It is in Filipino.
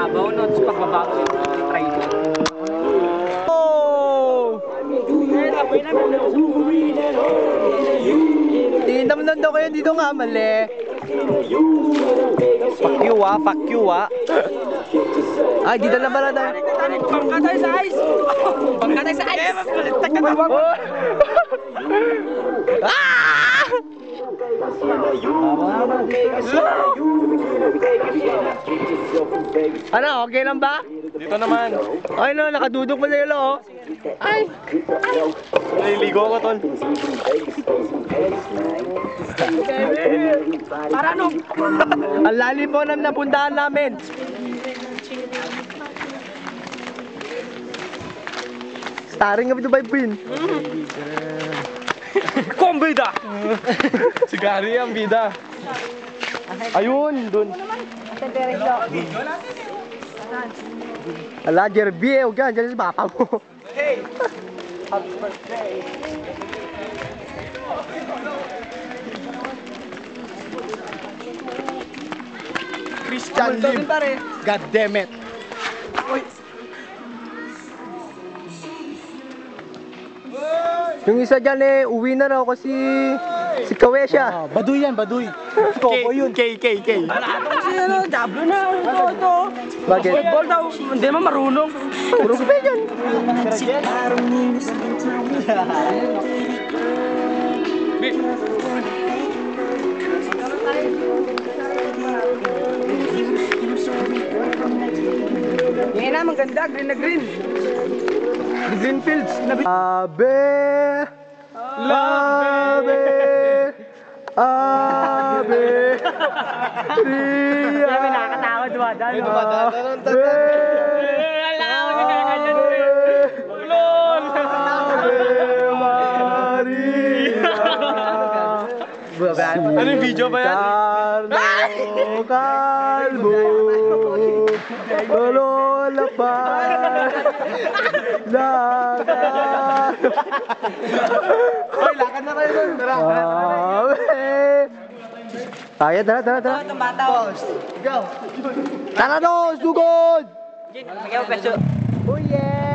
ibabaw, no? Tapos pagbabago yung trailer. Oh! Tinamnan daw kayo dito nga, mali. Fuck you ah. Ay, dito na pala tayo. Bangka tayo sa ice! Bangka tayo sa ice! Ah! Ano, okay lang ba? Dito naman. Ay no, nakadudok pa sa ilo oh. Ay! Naliligo ako, tol. Para ano? Ang lalim po ng napuntahan namin. Starring of the Bibin. Kombida! Si Gary ang bida. Ayun, dun. Ala, Jerby eh. Huwag yan, dyan sa papa mo. Hey! Happy birthday! Christian Lim. God damn it. Yung isa dyan eh, uwi na raw kasi si Kawesya. Baduy yan, baduy. Kobo yun. K. Kasi ano, Diablo na. Ito. Bakit? Football daw. Hindi naman marunong. Puro pa yan. Yan na, maganda. Green na green. The Green Fields. Abe. Abe. Abe. Ria. Kaya may nakakatakot dumadaan. Abe. Ano yung video ba yan? Carlo Calvo Lola pa Hoy, lakad na kayo dun. Tara. Kaya, tara. Itong bata. Tara dos, dugod! Magkaya peso. Oh yeah!